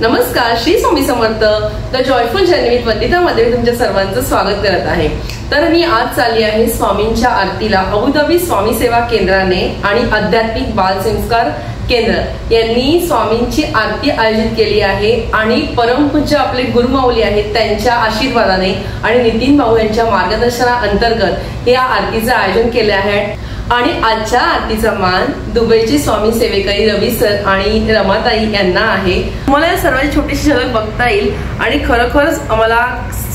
नमस्कार, श्री स्वामी समर्थ the joyful journey with वंदितामध्ये तुमच्या सर्वांचं स्वागत करत आहे। तर मी आज चालली आहे स्वामींच्या आरतीला अबुधाबी स्वामी सेवा केंद्राने आणि आध्यात्मिक बाल संस्कार केंद्र यांनी स्वामींची आरती आयोजित केली आहे आणि परमपूज्य आपले गुरुमाऊली आहेत त्यांच्या आशीर्वादाने आणि नितीन भाऊ यांच्या मार्गदर्शनाअंतर्गत या आरतीचे आयोजन केले आहे। आणि आजच्या आरतीचा मान दुबईचे स्वामी सेवेकरी रवी सर आणि रमाताई यांना आहे। मला या सर्वांची छोटीशी झलक बघता येईल आणि खरोखरच आम्हाला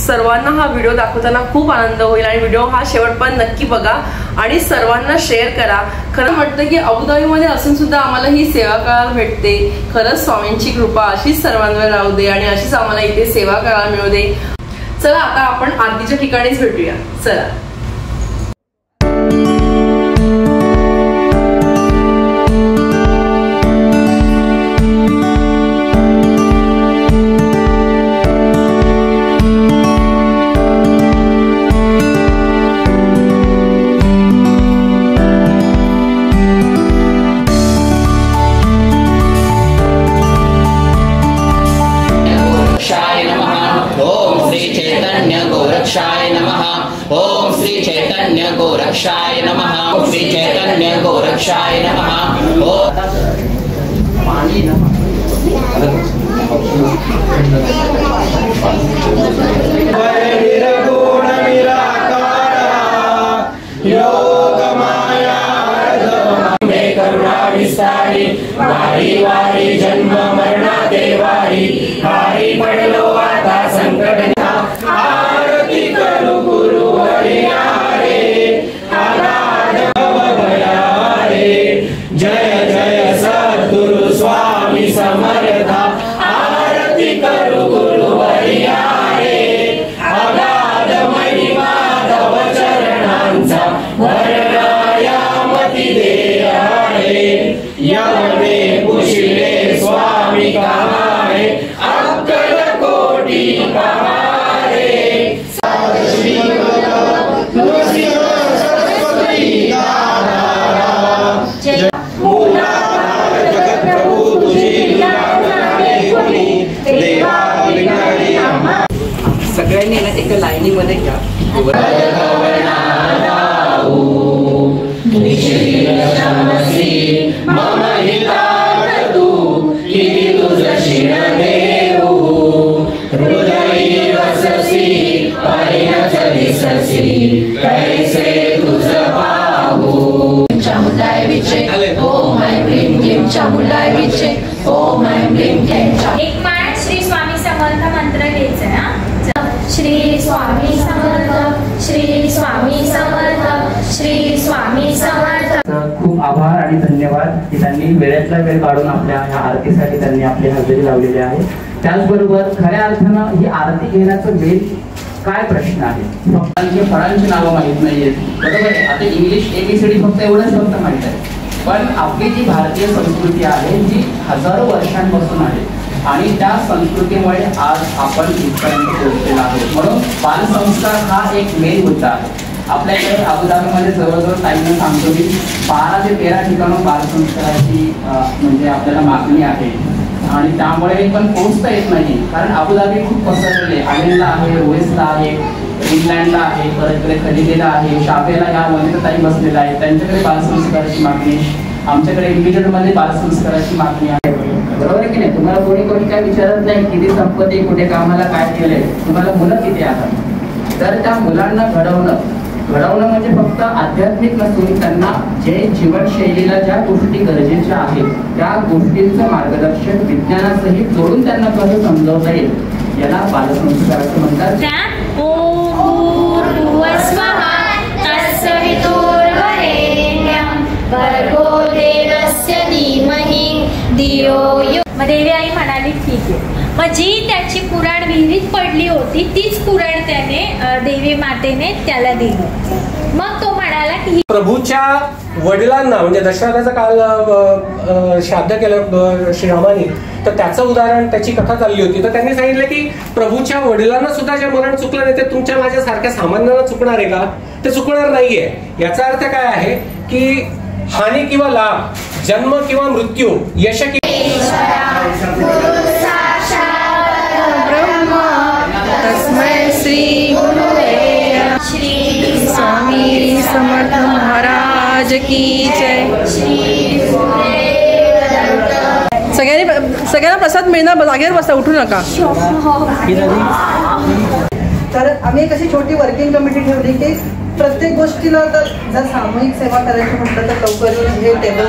सर्वांना हा व्हिडिओ दाखवताना खूप आनंद होईल आणि व्हिडिओ हा शेवटपर्यंत नक्की बघा आणि सर्वांना शेअर करा। खरं वाटतं की अबुधाबीमध्ये असून सुद्धा आम्हाला ही सेवा करायला भेटते। खरंच स्वामींची कृपा अशीच सर्वांवर राहू दे आणि अशीच आम्हाला इथे सेवा करायला मिळू दे। चला आता आपण आरतीच्या ठिकाणीच भेटूया। चला। गोरक्षाय नमः। ओम श्री चैतन्य गोरक्षाय नमः। ओम श्री चैतन्य गोरक्षाय नमः। ओम पानी नमः। निर्गुण निराकार योग माया में करुणा विस्तारी वारी वारी जन्म मरणा देवारी हारी पडलो आता संकट आरती करू गुरु हरियारे अनाथ भवभयारे जय जय सद्गुरु स्वामी समर्था आरती करू गुरु हरियारे अगाध महिमा तव चरणांचा वर्णायामती दे आहे यमने पुशिले स्वामी कहाणे अक्कल कोटी पहारे सगळ्यांनी ना एका लाईनीमध्ये घ्या। चामुंडाय विचे ओम ऐं ह्रीं क्लीं चामुंडाय विचे ओम ऐं ह्रीं क्लीं। एक माळ श्री स्वामी समर्थ मंत्र घ्यायचा ना। श्री स्वामी समर्थ श्री स्वामी समर्थ श्री स्वामी समर्थ। खूप आभार आणि धन्यवाद की त्यांनी वेळेतला वेळ काढून आपल्या ह्या आरतीसाठी त्यांनी आपली हजेरी लावलेली आहे। त्याचबरोबर खऱ्या अर्थानं ही आरती घेण्याचं मेन काय प्रश्न आहे? फळांची नावं माहित नाहीयेत, बरोबर आहे। आता इंग्लिश ABCD फक्त एवढंच शब्द माहित आहे, पण आपली जी भारतीय संस्कृती आहे जी हजारो वर्षांपासून आहे आणि त्या संस्कृतीमुळे आज आपण इथपर्यंत पोहोचलेलो आहोत। म्हणून बालसंस्कार हा एक मेन मुद्दा आहे। आपल्याकडे अबुधाबीमध्ये जवळजवळ टाईमनं सांगतो मी 12 ते 13 ठिकाणं बालसंस्काराची म्हणजे आपल्याला मागणी आहे आणि त्यामुळे पण पोहोचता येत नाही, कारण अबुधाबी खूप पसरलेले आहे। आयर्लंडला आहे, रोएसला आहे, इंग्लंडला आहे, परत इकडे खलिदेला आहे, शाबेला या वनिताताई बसलेल्या आहेत, त्यांच्याकडे बालसंस्काराची मागणी, आमच्याकडे इंडिव्हिज्युअलमध्ये बालसंस्काराची मागणी आहे, बरोबर आहे की नाही? तुम्हाला कोणी काय विचारत नाही किती संपत्ती, कुठे कामाला काय केलंय, तुम्हाला मुलं किती आहेत। तर त्या मुलांना घडवणं म्हणजे फक्त आध्यात्मिक नसून त्यांना जे जीवनशैलीला ज्या गोष्टी गरजेच्या आहेत त्या गोष्टींचं मार्गदर्शन विज्ञानासहित जोडून त्यांना कसं समजवता येईल याला बालसंस्काराचं म्हणतात। देवी आई म्हणाली ठीक आहे। मग जी त्याची कुऱ्हाड विहिरीत पडली होती तीच कुऱ्हाड त्याने देवी मातेने त्याला दिली। मग तो म्हणाला की प्रभूच्या वडिलांना म्हणजे दशरथाचा काल श्राद्ध केलं श्रीरामाने, तर त्याचं उदाहरण त्याची कथा चालली होती। तर त्यांनी सांगितलं की प्रभूच्या वडिलांना सुद्धा जे मरण चुकलं नाही ते तुमच्या माझ्या सारख्या सामान्यांना चुकणार आहे का? ते चुकणार नाहीये। याचा अर्थ काय आहे की हानी किंवा लाभ, जन्म किंवा मृत्यू, यश तस्मै श्री गुरुदेव श्री स्वामी समर्थ महाराज की जय. सगळ्यांना प्रसाद मिळणार, जागेवर बसा, उठू नका. तर आम्ही एक अशी छोटी वर्किंग कमिटी ठेवली की प्रत्येक गोष्टीला तर जर सामूहिक सेवा करायची म्हटलं तर लवकर हे टेबल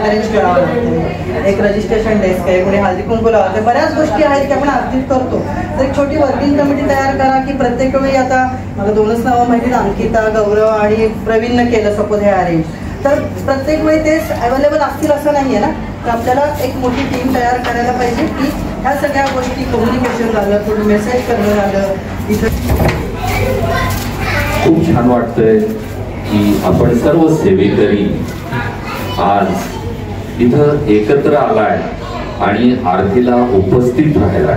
अरेंज करावं लागतं. एक रजिस्ट्रेशन डेस्क आहे, कोणी हळदी कुंकू लावते, बऱ्याच गोष्टी आहेत की आपण आर्थिक करतो. तर एक छोटी वर्किंग कमिटी तयार करा की प्रत्येक वेळी, आता मला 2च नावं माहिती, अंकिता, गौरव आणि प्रवीणनं केलं सपोज हे अरेंज, तर प्रत्येक वेळी तेच अवेलेबल असतील असं नाही आहे ना. तर आपल्याला एक मोठी टीम तयार करायला पाहिजे की ह्या सगळ्या गोष्टी, कम्युनिकेशन झालं, थोडं मेसेज करणं झालं. इथं खूप छान वाटतंय की आपण सर्व सेवेकरी आज इथं एकत्र आलाय आणि आरतीला उपस्थित राहिला.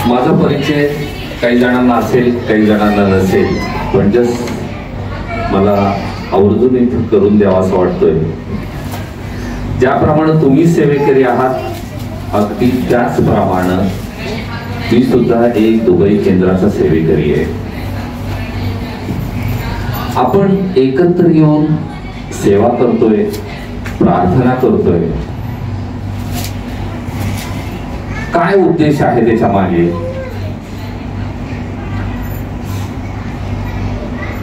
माझा परिचय काही जणांना असेल, काही जणांना नसेल, पण जस्ट मला आवर्जून इथं करून द्यावा असं वाटतोय. ज्याप्रमाणे तुम्ही सेवेकरी आहात, अगदी त्याचप्रमाणे मी सुद्धा एक दुबई केंद्राचा सेवेकरी आहे. आपण एकत्र येऊन सेवा करतोय, प्रार्थना करतोय. काय उद्देश आहे त्याच्या मागे?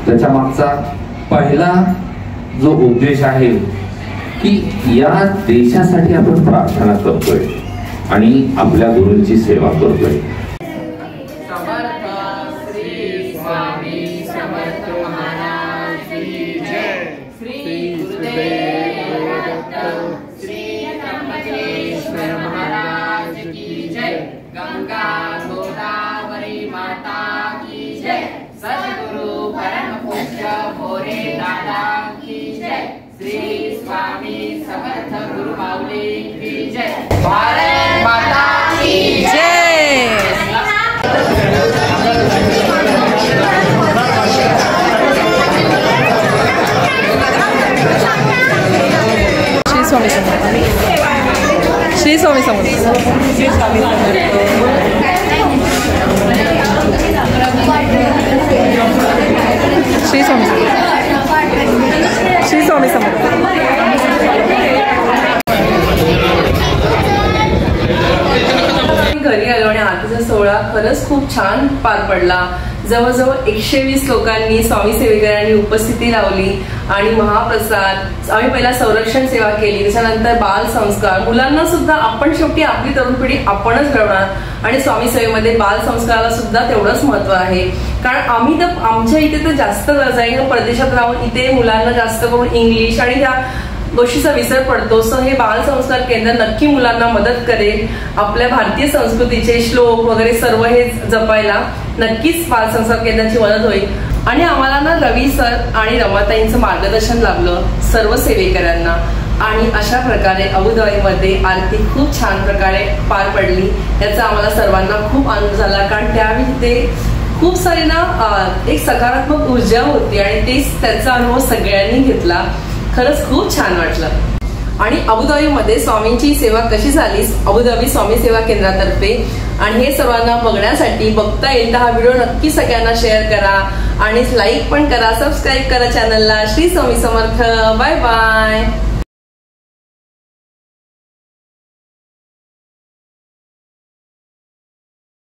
त्याच्या मागचा पहिला जो उद्देश आहे की या देशासाठी आपण प्रार्थना करतोय आणि आपल्या गुरूंची सेवा करतोय. समर्थ श्री स्वामी समर्थ महाराज की जय. श्री गुरुदेव दत्त श्री त्र्यंबकेश्वर महाराज की जय. गंगा गोदावरी माता की जय. सद्गुरु परम पूज्य भोरे दादा की जय. श्री स्वामी समर्थ गुरु माऊली की जय. भारत माता की जय. श्री स्वामी समर्थ. श्री स्वामी समर्थ. श्री स्वामी समर्थ. श्री स्वामी समर्थ. घरी आलो आणि आरतीचा सोहळा खरंच खूप छान पार पडला. जवळजवळ 120 लोकांनी स्वामी सेवेकरांनी उपस्थिती लावली आणि महाप्रसाद, आम्ही पहिला संरक्षण सेवा केली, त्याच्यानंतर बाल संस्कार, मुलांना सुद्धा आपण शेवटी आपली तरुण पिढी आपणच घडवणार आणि स्वामी सेवेमध्ये बाल संस्काराला सुद्धा तेवढंच महत्व आहे. कारण आम्ही तर आमच्या इथे तर जास्त गरज आहे, परदेशात राहून इथे मुलांना जास्त करून इंग्लिश आणि त्या गोष्टीचा विसर पडतो. सो हे बाल संस्कार केंद्र नक्की मुलांना मदत करेल. आपल्या भारतीय संस्कृतीचे श्लोक वगैरे सर्व हे जपायला नक्कीच बाल संस्कार केंद्राची मदत होईल. आणि आम्हाला ना रवी सर आणि रमाताईंचं मार्गदर्शन लाभलं सर्व सेवेकरांना. आणि अशा प्रकारे अबुधाबीमध्ये आरती खूप छान प्रकारे पार पडली. याचा आम्हाला सर्वांना खूप आनंद झाला, कारण त्यावेळी ते खूप सारी ना एक सकारात्मक ऊर्जा होती आणि तेच त्याचा अनुभव सगळ्यांनी घेतला. खरंच खूप छान वाटलं. आणि अबुधाबीमध्ये स्वामींची सेवा कशी झाली अबुधाबी स्वामी सेवा केंद्रातर्फे, आणि हे सर्वांना बघण्यासाठी बघता येईल तर हा व्हिडिओ नक्की सगळ्यांना शेअर करा आणि लाईक पण करा, सबस्क्राईब करा चॅनलला. श्री स्वामी समर्थ. Bye bye.